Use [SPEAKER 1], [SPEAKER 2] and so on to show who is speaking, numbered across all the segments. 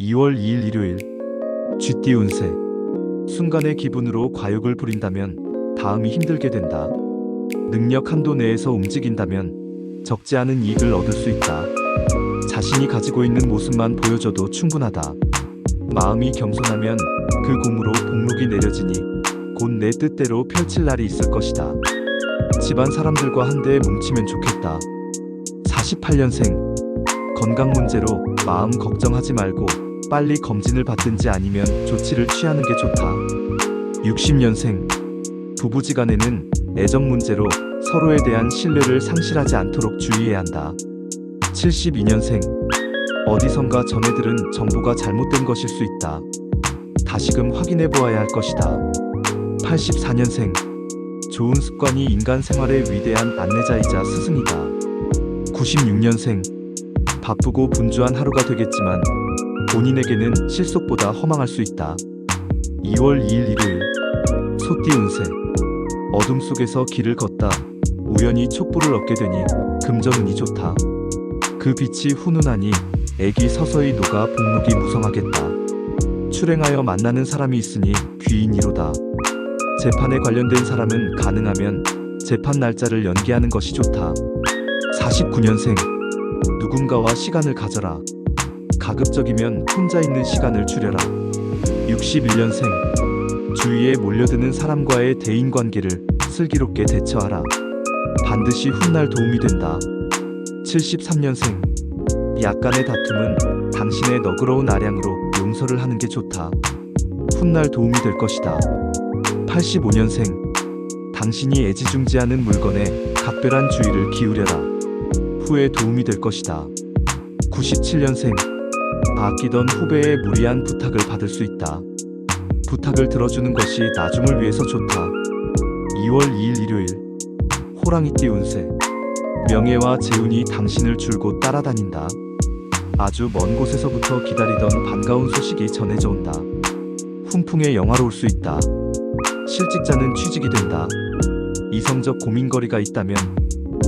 [SPEAKER 1] 2월 2일 일요일. 쥐띠 운세. 순간의 기분으로 과욕을 부린다면 다음이 힘들게 된다. 능력 한도 내에서 움직인다면 적지 않은 이익을 얻을 수 있다. 자신이 가지고 있는 모습만 보여줘도 충분하다. 마음이 겸손하면 그 공으로 복록이 내려지니 곧 내 뜻대로 펼칠 날이 있을 것이다. 집안 사람들과 한데 뭉치면 좋겠다. 48년생. 건강 문제로 마음 걱정하지 말고 빨리 검진을 받든지 아니면 조치를 취하는 게 좋다. 60년생. 부부지간에는 애정 문제로 서로에 대한 신뢰를 상실하지 않도록 주의해야 한다. 72년생. 어디선가 전해 들은 정보가 잘못된 것일 수 있다. 다시금 확인해 보아야 할 것이다. 84년생. 좋은 습관이 인간 생활의 위대한 안내자이자 스승이다. 96년생. 바쁘고 분주한 하루가 되겠지만 본인에게는 실속보다 허망할 수 있다. 2월 2일 일요일. 소띠 운세. 어둠 속에서 길을 걷다 우연히 촛불을 얻게 되니 금전운이 좋다. 그 빛이 훈훈하니 액이 서서히 녹아 복록이 무성하겠다. 출행하여 만나는 사람이 있으니 귀인이로다. 재판에 관련된 사람은 가능하면 재판 날짜를 연기하는 것이 좋다. 49년생. 누군가와 시간을 가져라. 가급적이면 혼자 있는 시간을 줄여라. 61년생. 주위에 몰려드는 사람과의 대인관계를 슬기롭게 대처하라. 반드시 훗날 도움이 된다. 73년생. 약간의 다툼은 당신의 너그러운 아량으로 용서를 하는 게 좋다. 훗날 도움이 될 것이다. 85년생. 당신이 애지중지하는 물건에 각별한 주의를 기울여라. 후에 도움이 될 것이다. 97년생. 아끼던 후배의 무리한 부탁을 받을 수 있다. 부탁을 들어주는 것이 나중을 위해서 좋다. 2월 2일 일요일. 호랑이띠 운세. 명예와 재운이 당신을 줄곧 따라다닌다. 아주 먼 곳에서부터 기다리던 반가운 소식이 전해져 온다. 훈풍에 영화로울 수 있다. 실직자는 취직이 된다. 이성적 고민거리가 있다면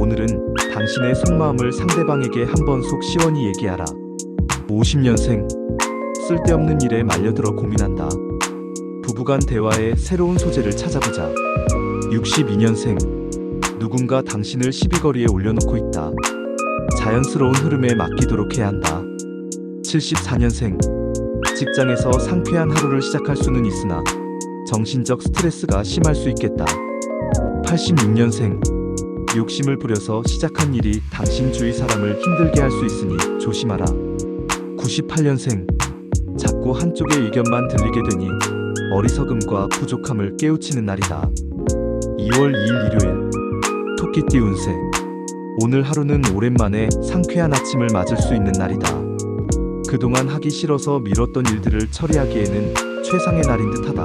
[SPEAKER 1] 오늘은 당신의 속마음을 상대방에게 한번 속 시원히 얘기하라. 50년생. 쓸데없는 일에 말려들어 고민한다. 부부간 대화에 새로운 소재를 찾아보자. 62년생. 누군가 당신을 시비거리에 올려놓고 있다. 자연스러운 흐름에 맡기도록 해야 한다. 74년생. 직장에서 상쾌한 하루를 시작할 수는 있으나 정신적 스트레스가 심할 수 있겠다. 86년생. 욕심을 부려서 시작한 일이 당신 주위 사람을 힘들게 할 수 있으니 조심하라. 98년생. 자꾸 한쪽의 의견만 들리게 되니 어리석음과 부족함을 깨우치는 날이다. 2월 2일 일요일. 토끼띠 운세. 오늘 하루는 오랜만에 상쾌한 아침을 맞을 수 있는 날이다. 그동안 하기 싫어서 미뤘던 일들을 처리하기에는 최상의 날인 듯하다.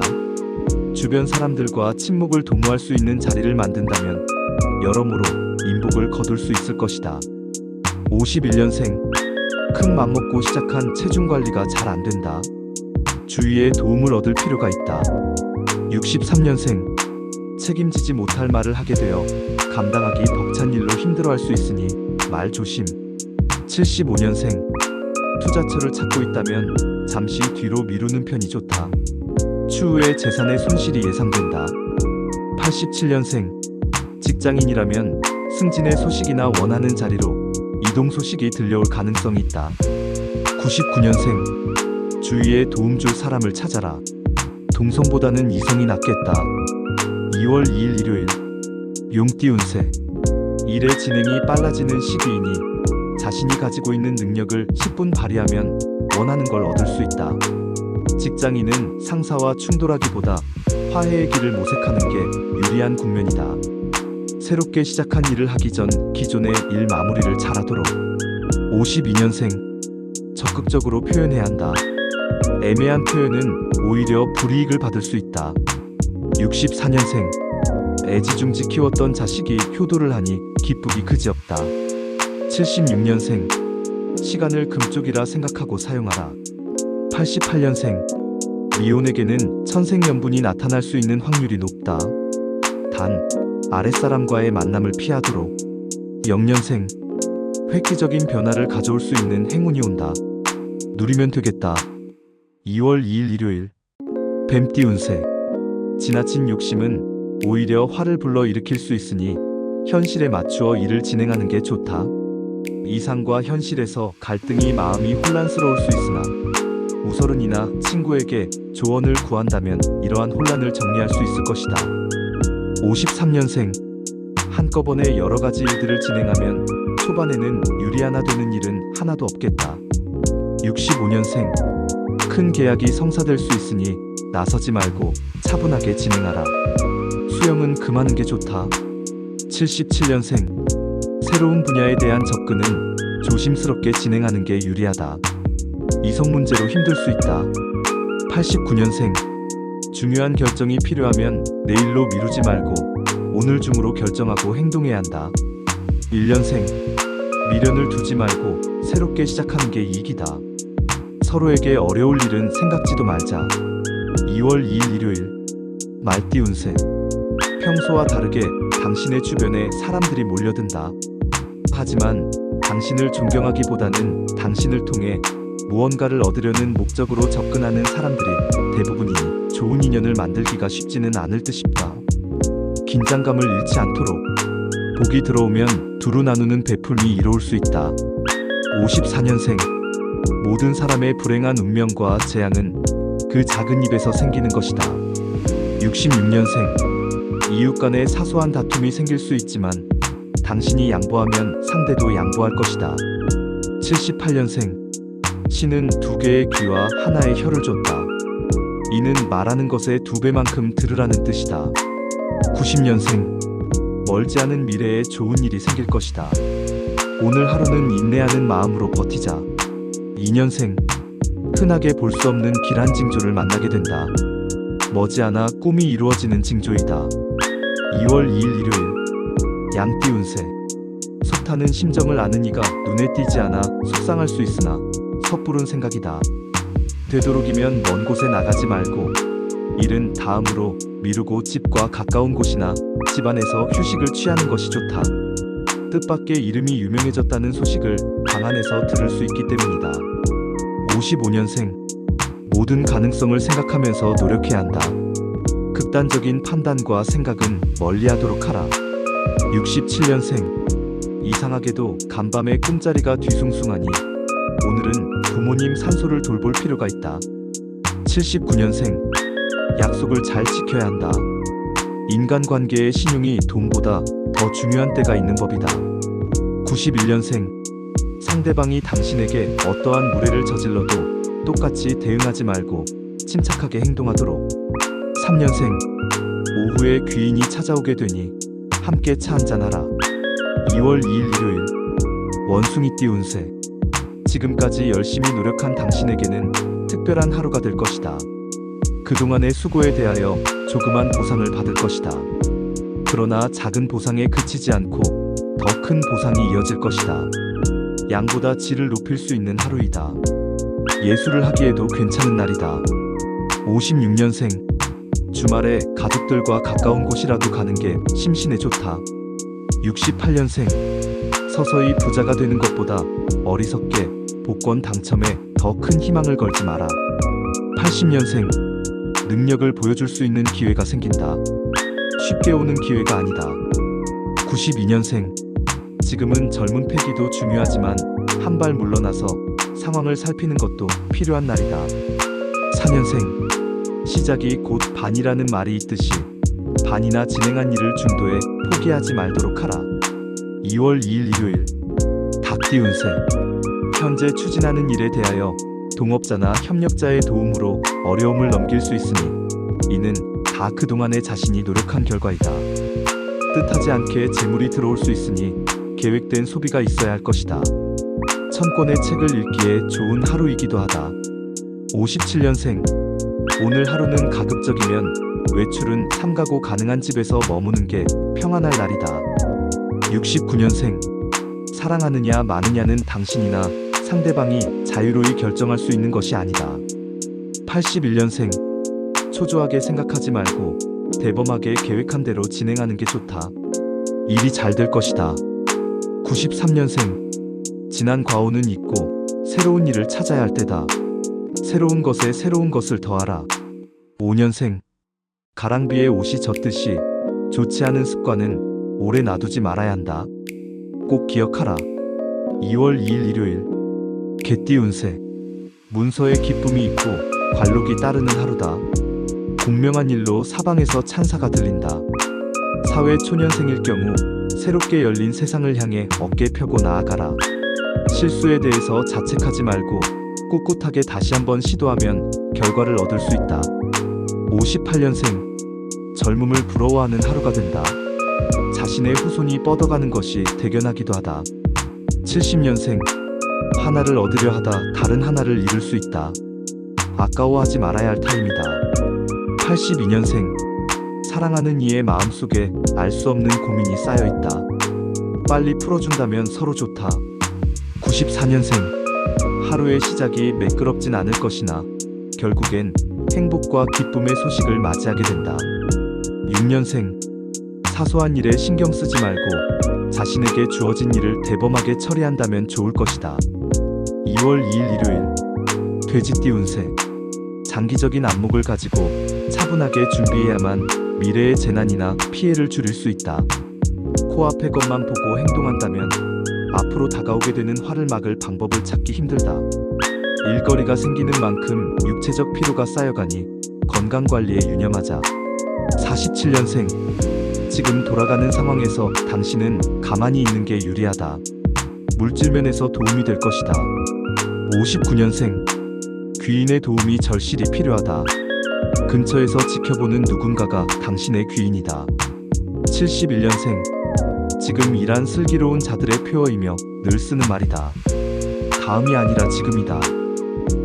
[SPEAKER 1] 주변 사람들과 친목을 도모할 수 있는 자리를 만든다면 여러모로 인복을 거둘 수 있을 것이다. 51년생. 큰 맘먹고 시작한 체중 관리가 잘 안된다. 주위에 도움을 얻을 필요가 있다. 63년생. 책임지지 못할 말을 하게 되어 감당하기 벅찬 일로 힘들어할 수 있으니 말 조심. 75년생. 투자처를 찾고 있다면 잠시 뒤로 미루는 편이 좋다. 추후에 재산의 손실이 예상된다. 87년생. 직장인이라면 승진의 소식이나 원하는 자리로 이동 소식이 들려올 가능성이 있다. 99년생. 주위에 도움 줄 사람을 찾아라. 동성보다는 이성이 낫겠다. 2월 2일 일요일. 용띠 운세. 일의 진행이 빨라지는 시기이니 자신이 가지고 있는 능력을 10분 발휘하면 원하는 걸 얻을 수 있다. 직장인은 상사와 충돌하기보다 화해의 길을 모색하는 게 유리한 국면이다. 새롭게 시작한 일을 하기 전 기존의 일 마무리를 잘하도록. 52년생. 적극적으로 표현해야 한다. 애매한 표현은 오히려 불이익을 받을 수 있다. 64년생. 애지중지 키웠던 자식이 효도를 하니 기쁘기 그지없다. 76년생. 시간을 금쪽이라 생각하고 사용하라. 88년생. 미혼에게는 천생연분이 나타날 수 있는 확률이 높다. 단 아랫사람과의 만남을 피하도록. 0년생. 획기적인 변화를 가져올 수 있는 행운이 온다. 누리면 되겠다. 2월 2일 일요일. 뱀띠 운세. 지나친 욕심은 오히려 화를 불러일으킬 수 있으니 현실에 맞추어 일을 진행하는 게 좋다. 이상과 현실에서 갈등이 마음이 혼란스러울 수 있으나 우설은이나 친구에게 조언을 구한다면 이러한 혼란을 정리할 수 있을 것이다. 53년생. 한꺼번에 여러 가지 일들을 진행하면 초반에는 유리하나 되는 일은 하나도 없겠다. 65년생. 큰 계약이 성사될 수 있으니 나서지 말고 차분하게 진행하라. 수영은 금하는 게 좋다. 77년생. 새로운 분야에 대한 접근은 조심스럽게 진행하는 게 유리하다. 이성 문제로 힘들 수 있다. 89년생. 중요한 결정이 필요하면 내일로 미루지 말고 오늘 중으로 결정하고 행동해야 한다. 1년생. 미련을 두지 말고 새롭게 시작하는 게 이익이다. 서로에게 어려울 일은 생각지도 말자. 2월 2일 일요일. 말띠 운세. 평소와 다르게 당신의 주변에 사람들이 몰려든다. 하지만 당신을 존경하기보다는 당신을 통해 무언가를 얻으려는 목적으로 접근하는 사람들이 대부분이니 좋은 인연을 만들기가 쉽지는 않을 듯 싶다. 긴장감을 잃지 않도록. 복이 들어오면 두루 나누는 베풀미 이로울 수 있다. 54년생. 모든 사람의 불행한 운명과 재앙은 그 작은 입에서 생기는 것이다. 66년생. 이웃 간의 사소한 다툼이 생길 수 있지만 당신이 양보하면 상대도 양보할 것이다. 78년생. 신은 2개의 귀와 하나의 혀를 줬다. 이는 말하는 것의 2배만큼 들으라는 뜻이다. 90년생. 멀지 않은 미래에 좋은 일이 생길 것이다. 오늘 하루는 인내하는 마음으로 버티자. 2년생. 흔하게 볼 수 없는 길한 징조를 만나게 된다. 머지않아 꿈이 이루어지는 징조이다. 2월 2일 일요일. 양띠 운세. 속 타는 심정을 아는 이가 눈에 띄지 않아 속상할 수 있으나 섣부른 생각이다. 되도록이면 먼 곳에 나가지 말고 일은 다음으로 미루고 집과 가까운 곳이나 집안에서 휴식을 취하는 것이 좋다. 뜻밖의 이름이 유명해졌다는 소식을 방 안에서 들을 수 있기 때문이다. 55년생. 모든 가능성을 생각하면서 노력해야 한다. 극단적인 판단과 생각은 멀리하도록 하라. 67년생. 이상하게도 간밤에 꿈자리가 뒤숭숭하니 오늘은 부모님 산소를 돌볼 필요가 있다. 79년생. 약속을 잘 지켜야 한다. 인간관계의 신용이 돈보다 더 중요한 때가 있는 법이다. 91년생. 상대방이 당신에게 어떠한 무례를 저질러도 똑같이 대응하지 말고 침착하게 행동하도록. 3년생. 오후에 귀인이 찾아오게 되니 함께 차 한잔하라. 2월 2일 일요일. 원숭이띠 운세. 지금까지 열심히 노력한 당신에게는 특별한 하루가 될 것이다. 그동안의 수고에 대하여 조그만 보상을 받을 것이다. 그러나 작은 보상에 그치지 않고 더 큰 보상이 이어질 것이다. 양보다 질을 높일 수 있는 하루이다. 예술을 하기에도 괜찮은 날이다. 56년생. 주말에 가족들과 가까운 곳이라도 가는 게 심신에 좋다. 68년생. 서서히 부자가 되는 것보다 어리석게 복권 당첨에 더 큰 희망을 걸지 마라. 80년생. 능력을 보여줄 수 있는 기회가 생긴다. 쉽게 오는 기회가 아니다. 92년생. 지금은 젊은 패기도 중요하지만 한 발 물러나서 상황을 살피는 것도 필요한 날이다. 4년생. 시작이 곧 반이라는 말이 있듯이 반이나 진행한 일을 중도에 포기하지 말도록 하라. 2월 2일 일요일. 닭띠 운세. 현재 추진하는 일에 대하여 동업자나 협력자의 도움으로 어려움을 넘길 수 있으니 이는 다 그동안의 자신이 노력한 결과이다. 뜻하지 않게 재물이 들어올 수 있으니 계획된 소비가 있어야 할 것이다. 1000권의 책을 읽기에 좋은 하루이기도 하다. 57년생. 오늘 하루는 가급적이면 외출은 삼가고 가능한 집에서 머무는 게 평안할 날이다. 69년생. 사랑하느냐 마느냐는 당신이나 상대방이 자유로이 결정할 수 있는 것이 아니다. 81년생. 초조하게 생각하지 말고 대범하게 계획한 대로 진행하는 게 좋다. 일이 잘 될 것이다. 93년생. 지난 과오는 잊고 새로운 일을 찾아야 할 때다. 새로운 것에 새로운 것을 더하라. 5년생. 가랑비에 옷이 젖듯이 좋지 않은 습관은 오래 놔두지 말아야 한다. 꼭 기억하라. 2월 2일 일요일. 개띠 운세. 문서에 기쁨이 있고 관록이 따르는 하루다. 공명한 일로 사방에서 찬사가 들린다. 사회 초년생일 경우 새롭게 열린 세상을 향해 어깨 펴고 나아가라. 실수에 대해서 자책하지 말고 꿋꿋하게 다시 한번 시도하면 결과를 얻을 수 있다. 58년생. 젊음을 부러워하는 하루가 된다. 자신의 후손이 뻗어가는 것이 대견하기도 하다. 70년생. 하나를 얻으려 하다 다른 하나를 잃을 수 있다. 아까워하지 말아야 할 타임이다. 82년생. 사랑하는 이의 마음속에 알 수 없는 고민이 쌓여 있다. 빨리 풀어준다면 서로 좋다. 94년생. 하루의 시작이 매끄럽진 않을 것이나 결국엔 행복과 기쁨의 소식을 맞이하게 된다. 6년생. 사소한 일에 신경 쓰지 말고 자신에게 주어진 일을 대범하게 처리한다면 좋을 것이다. 2월 2일 일요일. 돼지띠 운세. 장기적인 안목을 가지고 차분하게 준비해야만 미래의 재난이나 피해를 줄일 수 있다. 코앞의 것만 보고 행동한다면 앞으로 다가오게 되는 화를 막을 방법을 찾기 힘들다. 일거리가 생기는 만큼 육체적 피로가 쌓여가니 건강관리에 유념하자. 47년생. 지금 돌아가는 상황에서 당신은 가만히 있는 게 유리하다. 물질면에서 도움이 될 것이다. 59년생. 귀인의 도움이 절실히 필요하다. 근처에서 지켜보는 누군가가 당신의 귀인이다. 71년생. 지금 이란 슬기로운 자들의 표어이며 늘 쓰는 말이다. 다음이 아니라 지금이다.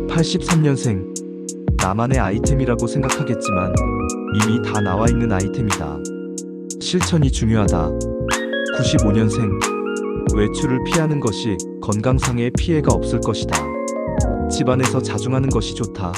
[SPEAKER 1] 83년생. 나만의 아이템이라고 생각하겠지만 이미 다 나와 있는 아이템이다. 실천이 중요하다. 95년생. 외출을 피하는 것이 건강상의 피해가 없을 것이다. 집안에서 자중하는 것이 좋다.